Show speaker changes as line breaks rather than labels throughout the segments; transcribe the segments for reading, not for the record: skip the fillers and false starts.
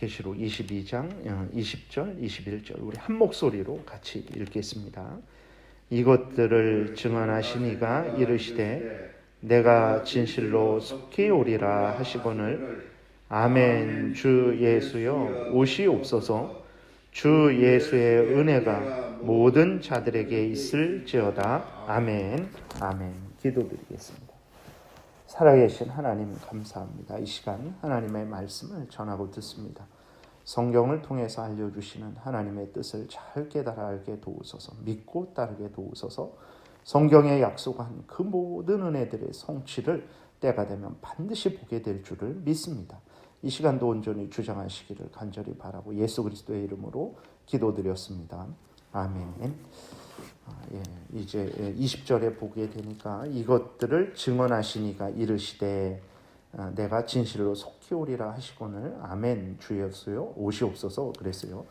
계시록 22장 20절, 21절 우리 한 목소리로 같이 읽겠습니다. 이것들을 증언하시니가 이르시되 내가 진실로 속히 오리라 하시거늘 아멘. 주 예수여 오시옵소서. 주 예수의 은혜가 모든 자들에게 있을지어다. 아멘. 아멘. 기도드리겠습니다. 살아계신 하나님 감사합니다. 이 시간 하나님의 말씀을 전하고 듣습니다. 성경을 통해서 알려주시는 하나님의 뜻을 잘 깨달아 알게 도우소서. 믿고 따르게 도우소서. 성경에 약속한 그 모든 은혜들의 성취를 때가 되면 반드시 보게 될 줄을 믿습니다. 이 시간도 온전히 주장하시기를 간절히 바라고 예수 그리스도의 이름으로 기도드렸습니다. 아멘. 이제 20절에 보게 되니까 이것들을 증언하시니가 이르시되 내가 진실로 속히 오리라 하시거늘 아멘. 주 예수여 오시옵소서 그랬어요.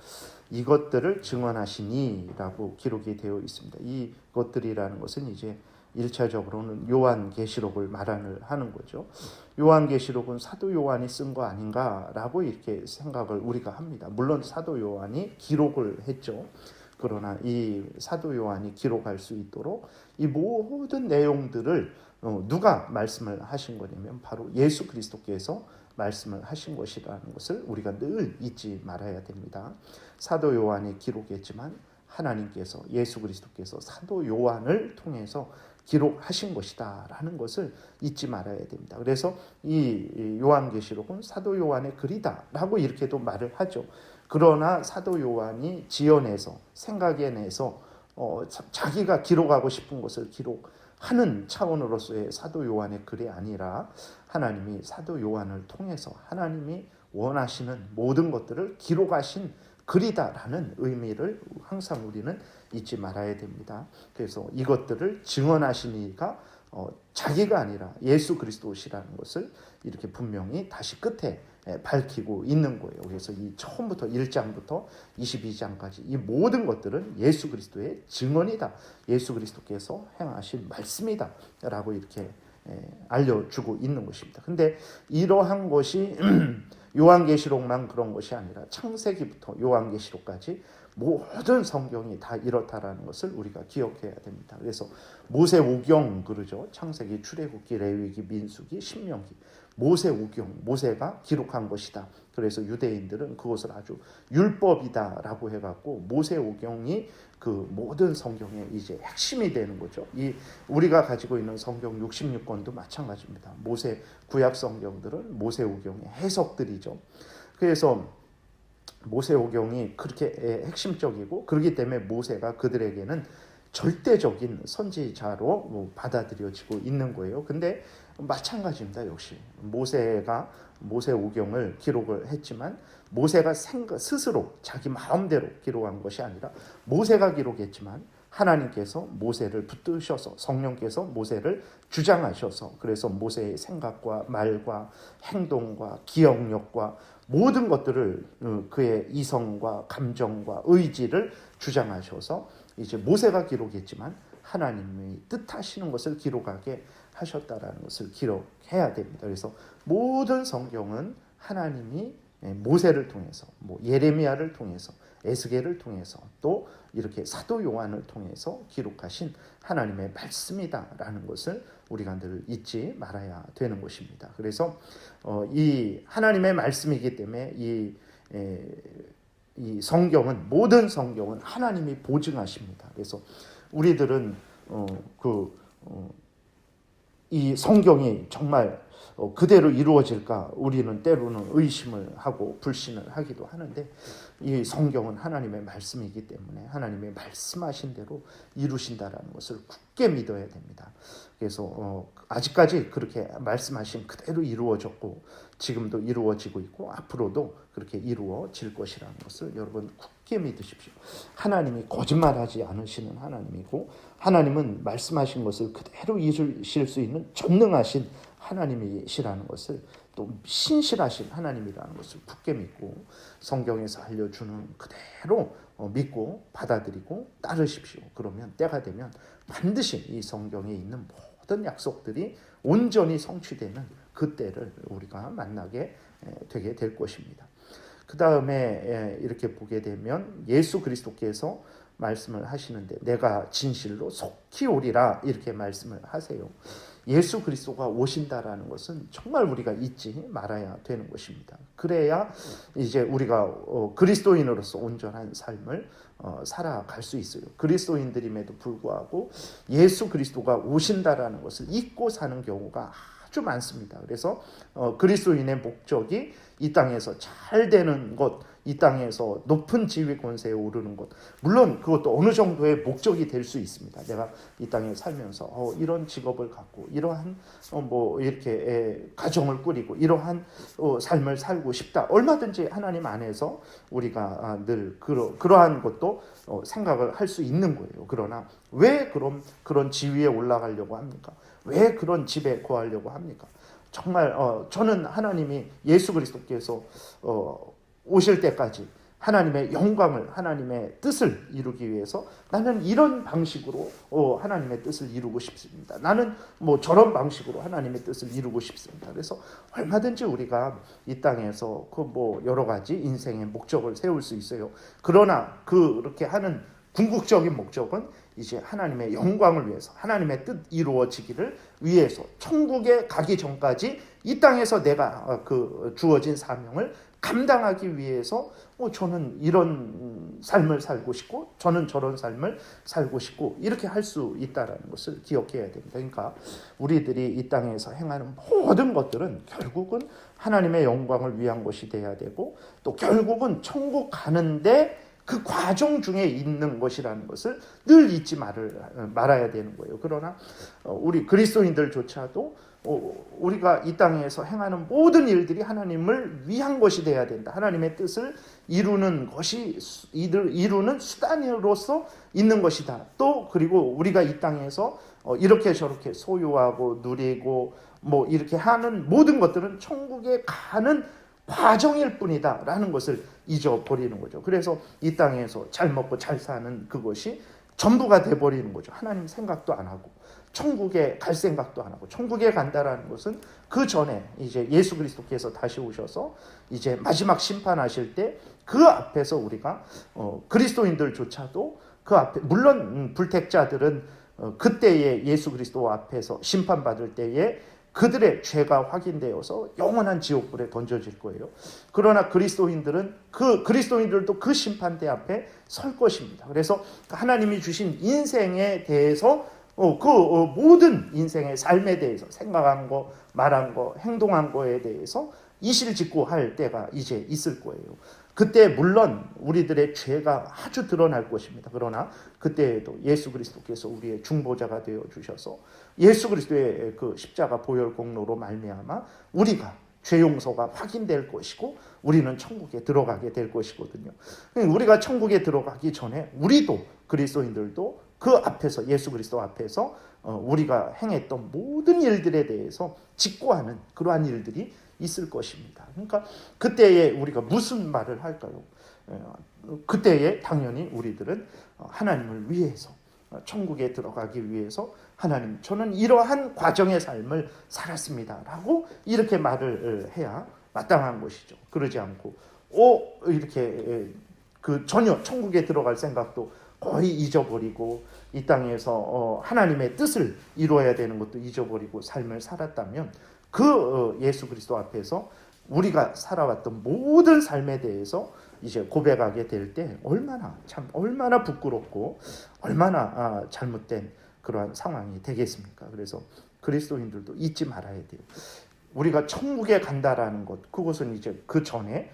이것들을 증언하시니라고 기록이 되어 있습니다. 이것들이라는 것은 이제 1차적으로는 요한계시록을 하는 거죠. 요한계시록은 사도 요한이 쓴 거 아닌가라고 이렇게 생각을 우리가 합니다. 물론 사도 요한이 기록을 했죠. 그러나 이 사도 요한이 기록할 수 있도록 이 모든 내용들을 누가 말씀을 하신 거냐면 바로 예수 그리스도께서 말씀을 하신 것이라는 것을 우리가 늘 잊지 말아야 됩니다. 사도 요한이 기록했지만 하나님께서 예수 그리스도께서 사도 요한을 통해서 기록하신 것이다라는 것을 잊지 말아야 됩니다. 그래서 이 요한계시록은 사도 요한의 글이다라고 이렇게도 말을 하죠. 그러나 사도 요한이 지어내서 생각해내서 자기가 기록하고 싶은 것을 기록하는 차원으로서의 사도 요한의 글이 아니라 하나님이 사도 요한을 통해서 하나님이 원하시는 모든 것들을 기록하신 글이다라는 의미를 항상 우리는 잊지 말아야 됩니다. 그래서 이것들을 증언하시니가 자기가 아니라 예수 그리스도시라는 것을 이렇게 분명히 다시 끝에 밝히고 있는 거예요. 그래서 이 처음부터 1장부터 22장까지 이 모든 것들은 예수 그리스도의 증언이다. 예수 그리스도께서 행하신 말씀이다. 라고 이렇게 알려주고 있는 것입니다. 근데 이러한 것이 요한계시록만 그런 것이 아니라 창세기부터 요한계시록까지 모든 성경이 다 이렇다라는 것을 우리가 기억해야 됩니다. 그래서 모세오경 그러죠. 창세기, 출애굽기, 레위기, 민수기, 신명기. 모세오경, 모세가 기록한 것이다. 그래서 유대인들은 그것을 아주 율법이다라고 해갖고 모세오경이 그 모든 성경의 이제 핵심이 되는 거죠. 이 우리가 가지고 있는 성경 66권도 마찬가지입니다. 모세 구약 성경들은 모세오경의 해석들이죠. 그래서 모세오경이 그렇게 핵심적이고 그렇기 때문에 모세가 그들에게는 절대적인 선지자로 받아들여지고 있는 거예요. 근데 마찬가지입니다. 역시 모세가 모세오경을 기록을 했지만 모세가 스스로 자기 마음대로 기록한 것이 아니라 모세가 기록했지만 하나님께서 모세를 붙드셔서 성령께서 모세를 주장하셔서 그래서 모세의 생각과 말과 행동과 기억력과 모든 것들을 그의 이성과 감정과 의지를 주장하셔서 이제 모세가 기록했지만 하나님이 뜻하시는 것을 기록하게 하셨다라는 것을 기록해야 됩니다. 그래서 모든 성경은 하나님이 모세를 통해서 예레미야를 통해서 에스겔을 통해서 또 이렇게 사도 요한을 통해서 기록하신 하나님의 말씀이다라는 것을 우리가 늘 잊지 말아야 되는 것입니다. 그래서 이 하나님의 말씀이기 때문에 이 성경은 모든 성경은 하나님이 보증하십니다. 그래서 우리들은 이 성경이 정말 그대로 이루어질까 우리는 때로는 의심을 하고 불신을 하기도 하는데 이 성경은 하나님의 말씀이기 때문에 하나님의 말씀하신 대로 이루신다라는 것을 굳게 믿어야 됩니다. 그래서 아직까지 그렇게 말씀하신 그대로 이루어졌고 지금도 이루어지고 있고 앞으로도 그렇게 이루어질 것이라는 것을 여러분 굳게 믿으십시오. 하나님이 거짓말하지 않으시는 하나님이고 하나님은 말씀하신 것을 그대로 이루실 수 있는 전능하신 하나님이시라는 것을 또 신실하신 하나님이라는 것을 굳게 믿고 성경에서 알려주는 그대로 믿고 받아들이고 따르십시오. 그러면 때가 되면 반드시 이 성경에 있는 모든 약속들이 온전히 성취되는 그때를 우리가 만나게 되게 될 것입니다. 그 다음에 이렇게 보게 되면 예수 그리스도께서 말씀을 하시는데 내가 진실로 속히 오리라 이렇게 말씀을 하세요. 예수 그리스도가 오신다라는 것은 정말 우리가 잊지 말아야 되는 것입니다. 그래야 이제 우리가 그리스도인으로서 온전한 삶을 살아갈 수 있어요. 그리스도인들임에도 불구하고 예수 그리스도가 오신다라는 것을 잊고 사는 경우가 아주 많습니다. 그래서 그리스도인의 목적이 이 땅에서 잘 되는 것, 이 땅에서 높은 지위 권세에 오르는 것, 물론 그것도 어느 정도의 목적이 될 수 있습니다. 내가 이 땅에 살면서 이런 직업을 갖고 이러한 뭐 이렇게 가정을 꾸리고 이러한 삶을 살고 싶다. 얼마든지 하나님 안에서 우리가 늘 그러한 것도 생각을 할 수 있는 거예요. 그러나 왜 그런 지위에 올라가려고 합니까? 왜 그런 집에 거하려고 합니까? 정말 저는 하나님이 예수 그리스도께서 오실 때까지 하나님의 영광을, 하나님의 뜻을 이루기 위해서 나는 이런 방식으로 하나님의 뜻을 이루고 싶습니다. 나는 뭐 저런 방식으로 하나님의 뜻을 이루고 싶습니다. 그래서 얼마든지 우리가 이 땅에서 그 뭐 여러 가지 인생의 목적을 세울 수 있어요. 그러나 그렇게 하는 궁극적인 목적은 이제 하나님의 영광을 위해서, 하나님의 뜻 이루어지기를 위해서 천국에 가기 전까지 이 땅에서 내가 그 주어진 사명을 감당하기 위해서 저는 이런 삶을 살고 싶고 저는 저런 삶을 살고 싶고 이렇게 할 수 있다는 것을 기억해야 됩니다. 그러니까 우리들이 이 땅에서 행하는 모든 것들은 결국은 하나님의 영광을 위한 것이 돼야 되고 또 결국은 천국 가는데 그 과정 중에 있는 것이라는 것을 늘 잊지 말아야 되는 거예요. 그러나 우리 그리스도인들조차도 우리가 이 땅에서 행하는 모든 일들이 하나님을 위한 것이 돼야 된다. 하나님의 뜻을 이루는 것이 이루는 수단으로서 있는 것이다. 또 그리고 우리가 이 땅에서 이렇게 저렇게 소유하고 누리고 뭐 이렇게 하는 모든 것들은 천국에 가는 과정일 뿐이다 라는 것을 잊어버리는 거죠. 그래서 이 땅에서 잘 먹고 잘 사는 그것이 전부가 돼버리는 거죠. 하나님 생각도 안 하고 천국에 갈 생각도 안 하고 천국에 간다라는 것은 그 전에 이제 예수 그리스도께서 다시 오셔서 이제 마지막 심판하실 때 그 앞에서 우리가 그리스도인들조차도 그 앞에 물론 불택자들은 그때에 예수 그리스도 앞에서 심판받을 때에 그들의 죄가 확인되어서 영원한 지옥불에 던져질 거예요. 그러나 그리스도인들도 그 심판대 앞에 설 것입니다. 그래서 하나님이 주신 인생에 대해서 모든 인생의 삶에 대해서 생각한 거, 말한 거, 행동한 거에 대해서 이실직고할 때가 이제 있을 거예요. 그때 물론 우리들의 죄가 아주 드러날 것입니다. 그러나 그때에도 예수 그리스도께서 우리의 중보자가 되어 주셔서 예수 그리스도의 그 십자가 보혈 공로로 말미암아 우리가 죄 용서가 확인될 것이고 우리는 천국에 들어가게 될 것이거든요. 우리가 천국에 들어가기 전에 우리도 그리스도인들도 그 앞에서 예수 그리스도 앞에서 우리가 행했던 모든 일들에 대해서 직고하는 그러한 일들이 있을 것입니다. 그러니까 그때에 우리가 무슨 말을 할까요? 그때에 당연히 우리들은 하나님을 위해서 천국에 들어가기 위해서 하나님 저는 이러한 과정의 삶을 살았습니다 라고 이렇게 말을 해야 마땅한 것이죠. 그러지 않고 이렇게 전혀 천국에 들어갈 생각도 거의 잊어버리고 이 땅에서 하나님의 뜻을 이루어야 되는 것도 잊어버리고 삶을 살았다면 그 예수 그리스도 앞에서 우리가 살아왔던 모든 삶에 대해서 이제 고백하게 될 때 얼마나 부끄럽고 얼마나 잘못된 그러한 상황이 되겠습니까? 그래서 그리스도인들도 잊지 말아야 돼요. 우리가 천국에 간다라는 것, 그것은 이제 그 전에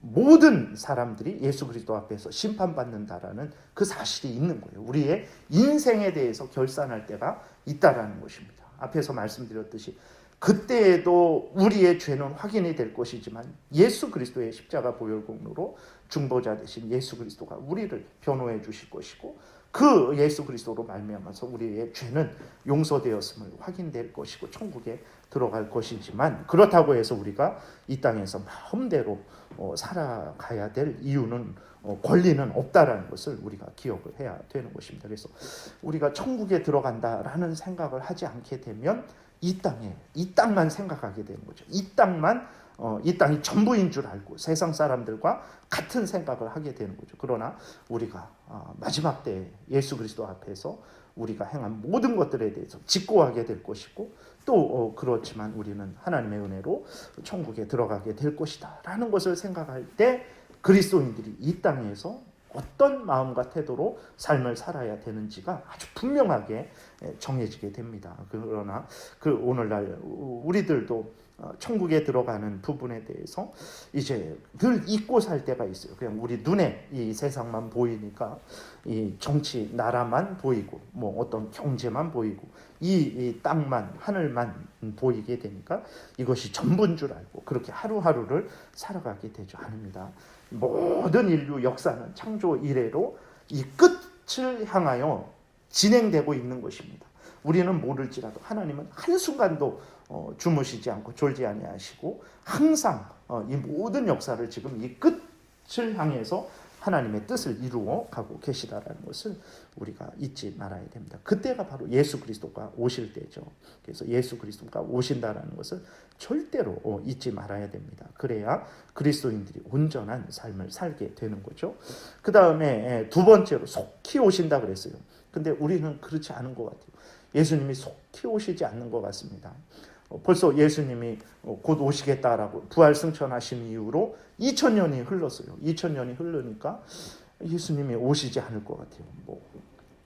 모든 사람들이 예수 그리스도 앞에서 심판받는다라는 그 사실이 있는 거예요. 우리의 인생에 대해서 결산할 때가 있다라는 것입니다. 앞에서 말씀드렸듯이 그때에도 우리의 죄는 확인이 될 것이지만 예수 그리스도의 십자가 보혈 공로로 중보자 되신 예수 그리스도가 우리를 변호해 주실 것이고 그 예수 그리스도로 말미암아서 우리의 죄는 용서되었음을 확인될 것이고 천국에 들어갈 것이지만 그렇다고 해서 우리가 이 땅에서 마음대로 살아가야 될 이유는 권리는 없다라는 것을 우리가 기억을 해야 되는 것입니다. 그래서 우리가 천국에 들어간다라는 생각을 하지 않게 되면 이 땅만 생각하게 되는 거죠. 이 땅만 이 땅이 전부인 줄 알고 세상 사람들과 같은 생각을 하게 되는 거죠. 그러나 우리가 마지막 때에 예수 그리스도 앞에서 우리가 행한 모든 것들에 대해서 직고하게 될 것이고 또 그렇지만 우리는 하나님의 은혜로 천국에 들어가게 될 것이다 라는 것을 생각할 때 그리스도인들이 이 땅에서 어떤 마음과 태도로 삶을 살아야 되는지가 아주 분명하게 정해지게 됩니다. 그러나 오늘날 우리들도 천국에 들어가는 부분에 대해서 이제 늘 잊고 살 때가 있어요. 그냥 우리 눈에 이 세상만 보이니까 이 정치 나라만 보이고 뭐 어떤 경제만 보이고 이 땅만 하늘만 보이게 되니까 이것이 전부인 줄 알고 그렇게 하루하루를 살아가게 되죠. 아닙니다. 모든 인류 역사는 창조 이래로 이 끝을 향하여 진행되고 있는 것입니다. 우리는 모를지라도 하나님은 한순간도 주무시지 않고 졸지 아니하시고 항상 이 모든 역사를 지금 이 끝을 향해서 하나님의 뜻을 이루어 가고 계시다라는 것을 우리가 잊지 말아야 됩니다. 그때가 바로 예수 그리스도가 오실 때죠. 그래서 예수 그리스도가 오신다라는 것을 절대로 잊지 말아야 됩니다. 그래야 그리스도인들이 온전한 삶을 살게 되는 거죠. 그 다음에 두 번째로 속히 오신다 그랬어요. 근데 우리는 그렇지 않은 것 같아요. 예수님이 속히 오시지 않는 것 같습니다. 벌써 예수님이 곧 오시겠다라고 부활 승천하신 이후로 2000년이 흘렀어요. 2000년이 흐르니까 예수님이 오시지 않을 것 같아요. 뭐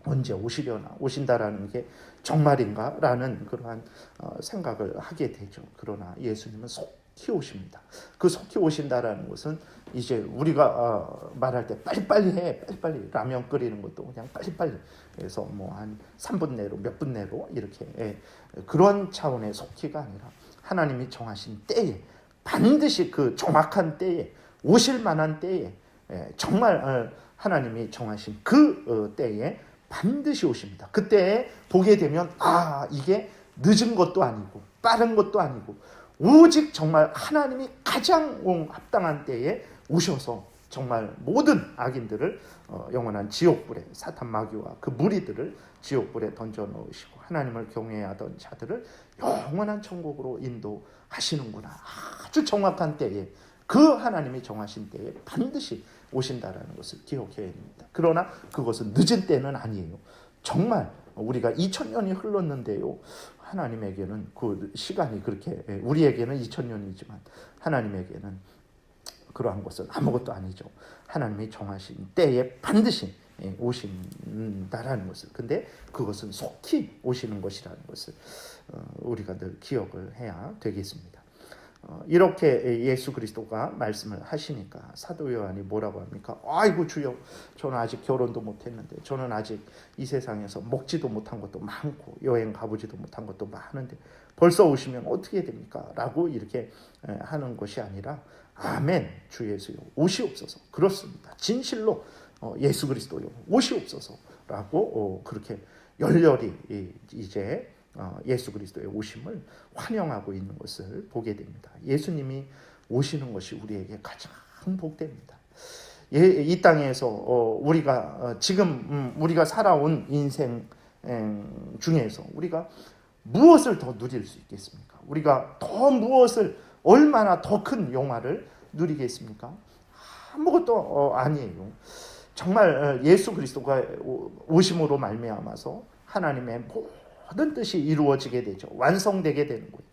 언제 오시려나, 오신다라는 게 정말인가? 라는 그러한 생각을 하게 되죠. 그러나 예수님은 속히 오십니다. 그 속히 오신다라는 것은 이제 우리가 말할 때 빨리빨리 해, 빨리빨리 라면 끓이는 것도 그냥 빨리빨리 해서 뭐 한 3분 내로 몇 분 내로 이렇게 그런 차원의 속히가 아니라 하나님이 정하신 때에 반드시 그 정확한 때에 오실 만한 때에 정말 하나님이 정하신 그 때에 반드시 오십니다. 그때에 보게 되면 이게 늦은 것도 아니고 빠른 것도 아니고 오직 정말 하나님이 가장 합당한 때에 오셔서 정말 모든 악인들을 영원한 지옥불에 사탄 마귀와 그 무리들을 지옥불에 던져 넣으시고 하나님을 경외하던 자들을 영원한 천국으로 인도하시는구나. 아주 정확한 때에 그 하나님이 정하신 때에 반드시 오신다라는 것을 기억해야 됩니다. 그러나 그것은 늦은 때는 아니에요. 정말 우리가 2000년이 흘렀는데요. 하나님에게는 그 시간이 그렇게 우리에게는 2000년이지만 하나님에게는 그러한 것은 아무것도 아니죠. 하나님이 정하신 때에 반드시 오신다라는 것을. 근데 그것은 속히 오시는 것이라는 것을 우리가 늘 기억을 해야 되겠습니다. 이렇게 예수 그리스도가 말씀을 하시니까 사도 요한이 뭐라고 합니까? 아이고 주여, 저는 아직 결혼도 못했는데, 저는 아직 이 세상에서 먹지도 못한 것도 많고 여행 가보지도 못한 것도 많은데 벌써 오시면 어떻게 됩니까? 라고 이렇게 하는 것이 아니라 아멘, 주 예수여 오시옵소서. 그렇습니다. 진실로 예수 그리스도여 오시옵소서라고 그렇게 열렬히 이제 예수 그리스도의 오심을 환영하고 있는 것을 보게 됩니다. 예수님이 오시는 것이 우리에게 가장 복됩니다. 이 땅에서 우리가 지금 우리가 살아온 인생 중에서 우리가 무엇을 더 누릴 수 있겠습니까? 우리가 더 무엇을 얼마나 더 큰 영화를 누리겠습니까? 아무것도 아니에요. 정말 예수 그리스도가 오심으로 말미암아서 하나님의 모든 뜻이 이루어지게 되죠. 완성되게 되는 거예요.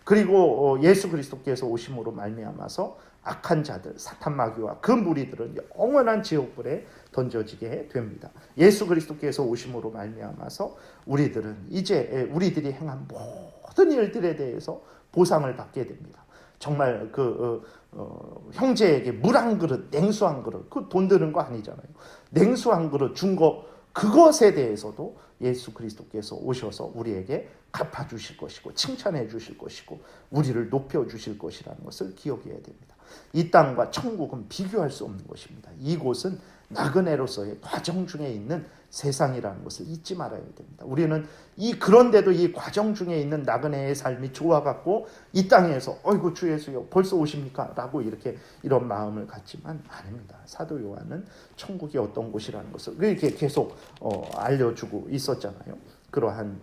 그리고 예수 그리스도께서 오심으로 말미암아서 악한 자들, 사탄 마귀와 그 무리들은 영원한 지옥불에 던져지게 됩니다. 예수 그리스도께서 오심으로 말미암아서 우리들은 이제 우리들이 행한 모든 일들에 대해서 보상을 받게 됩니다. 정말 형제에게 물 한 그릇, 냉수 한 그릇, 그 돈 드는 거 아니잖아요. 냉수 한 그릇 준 거, 그것에 대해서도 예수 그리스도께서 오셔서 우리에게 갚아주실 것이고 칭찬해 주실 것이고 우리를 높여주실 것이라는 것을 기억해야 됩니다. 이 땅과 천국은 비교할 수 없는 것입니다. 이곳은 나그네로서의 과정 중에 있는 세상이라는 것을 잊지 말아야 됩니다. 우리는 그런데도 이 과정 중에 있는 나그네의 삶이 좋아갖고 이 땅에서 어이구 주 예수여 벌써 오십니까? 라고 이런 마음을 갖지만 아닙니다. 사도 요한은 천국이 어떤 곳이라는 것을 이렇게 계속 알려주고 있었잖아요. 그러한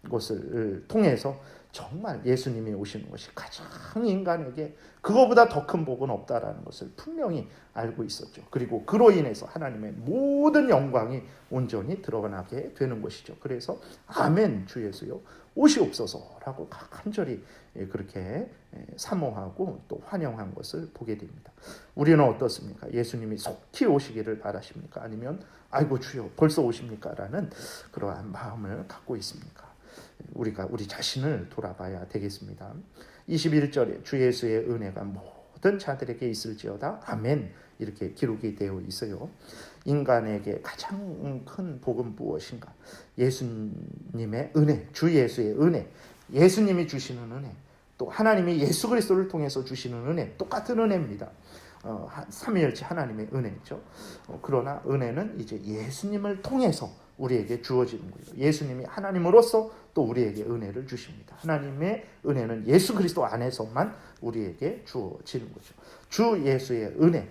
것을 통해서 정말 예수님이 오시는 것이 가장 인간에게 그거보다 더 큰 복은 없다라는 것을 분명히 알고 있었죠. 그리고 그로 인해서 하나님의 모든 영광이 온전히 드러나게 되는 것이죠. 그래서 아멘 주 예수여 오시옵소서라고 간절히 그렇게 사모하고 또 환영한 것을 보게 됩니다. 우리는 어떻습니까? 예수님이 속히 오시기를 바라십니까? 아니면 아이고 주여 벌써 오십니까? 라는 그러한 마음을 갖고 있습니까? 우리가 우리 자신을 돌아봐야 되겠습니다. 21절에 주 예수의 은혜가 모든 자들에게 있을지어다 아멘 이렇게 기록이 되어 있어요. 인간에게 가장 큰 복은 무엇인가? 예수님의 은혜, 주 예수의 은혜, 예수님이 주시는 은혜, 또 하나님이 예수 그리스도를 통해서 주시는 은혜, 똑같은 은혜입니다. 삼위일체 하나님의 은혜죠. 그러나 은혜는 이제 예수님을 통해서 우리에게 주어지는 거예요. 예수님이 하나님으로서 또 우리에게 은혜를 주십니다. 하나님의 은혜는 예수 그리스도 안에서만 우리에게 주어지는 거죠. 주 예수의 은혜,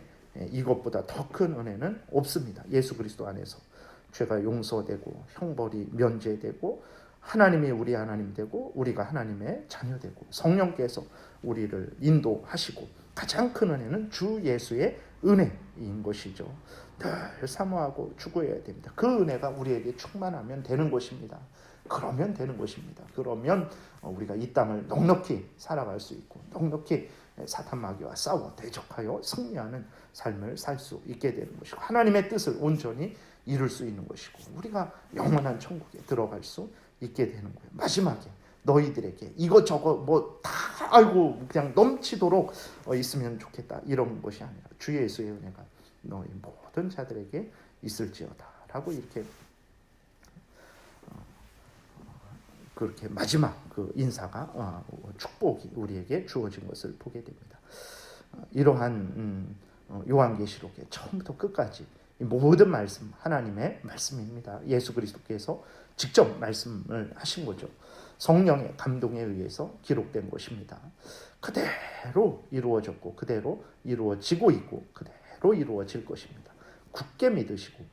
이것보다 더 큰 은혜는 없습니다. 예수 그리스도 안에서 죄가 용서되고 형벌이 면제되고 하나님이 우리 하나님 되고 우리가 하나님의 자녀 되고 성령께서 우리를 인도하시고 가장 큰 은혜는 주 예수의 은혜인 것이죠. 늘 사모하고 추구해야 됩니다. 그 은혜가 우리에게 충만하면 되는 것입니다. 그러면 되는 것입니다. 그러면 우리가 이 땅을 넉넉히 살아갈 수 있고 넉넉히 사탄 마귀와 싸워 대적하여 승리하는 삶을 살 수 있게 되는 것이고 하나님의 뜻을 온전히 이룰 수 있는 것이고 우리가 영원한 천국에 들어갈 수 있게 되는 거예요. 마지막에 너희들에게 이것저것 뭐 다 알고 그냥 넘치도록 있으면 좋겠다 이런 것이 아니라 주 예수의 은혜가 너희 모든 자들에게 있을지어다 라고 이렇게 그렇게 마지막 그 인사가 축복이 우리에게 주어진 것을 보게 됩니다. 이러한 요한계시록의 처음부터 끝까지 모든 말씀 하나님의 말씀입니다. 예수 그리스도께서 직접 말씀을 하신 거죠. 성령의 감동에 의해서 기록된 것입니다. 그대로 이루어졌고 그대로 이루어지고 있고 그대로 이루어질 것입니다. 굳게 믿으시고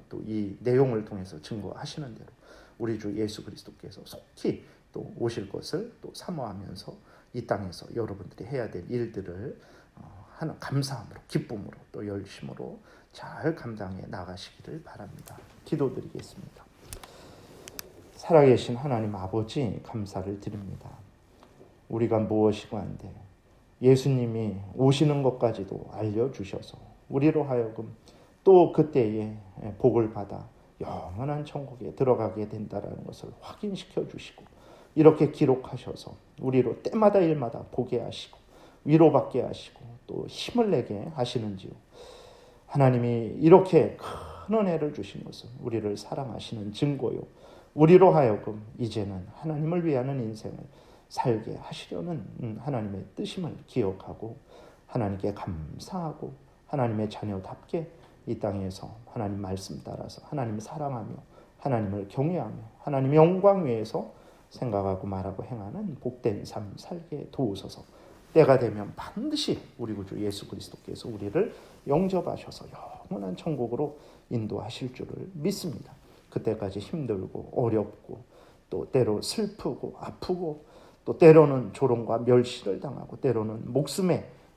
또 이 내용을 통해서 증거하시는 대로 우리 주 예수 그리스도께서 속히 또 오실 것을 또 사모하면서 이 땅에서 여러분들이 해야 될 일들을 하는 감사함으로 기쁨으로 또 열심으로 잘 감당해 나가시기를 바랍니다. 기도드리겠습니다. 살아계신 하나님 아버지 감사를 드립니다. 우리가 무엇이고 한데 예수님이 오시는 것까지도 알려주셔서 우리로 하여금 또 그때에 복을 받아 영원한 천국에 들어가게 된다는 것을 확인시켜 주시고 이렇게 기록하셔서 우리로 때마다 일마다 보게 하시고 위로받게 하시고 또 힘을 내게 하시는지요. 하나님이 이렇게 큰 은혜를 주신 것은 우리를 사랑하시는 증거요. 우리로 하여금 이제는 하나님을 위하는 인생을 살게 하시려는 하나님의 뜻임을 기억하고 하나님께 감사하고 하나님의 자녀답게 이 땅에서 하나님 말씀 따라서 하나님을 사랑하며 하나님을 경외하며 하나님의 영광 위에서 생각하고 말하고 행하는 복된 삶 살게 도우소서. 때가 되면 반드시 우리 구주 예수 그리스도께서 우리를 영접하셔서 영원한 천국으로 인도하실 줄을 믿습니다. 그때까지 힘들고 어렵고 또 때로 슬프고 아프고 또 때로는 조롱과 멸시를 당하고 때로는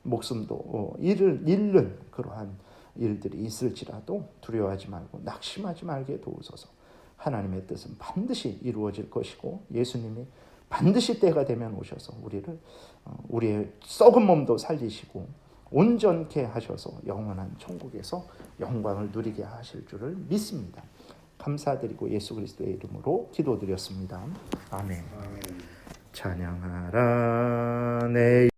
목숨도 잃는 그러한 일들이 있을지라도 두려워하지 말고 낙심하지 말게 도우소서. 하나님의 뜻은 반드시 이루어질 것이고 예수님이 반드시 때가 되면 오셔서 우리의 썩은 몸도 살리시고 온전케 하셔서 영원한 천국에서 영광을 누리게 하실 줄을 믿습니다. 감사드리고 예수 그리스도의 이름으로 기도드렸습니다. 아멘. 찬양하라 내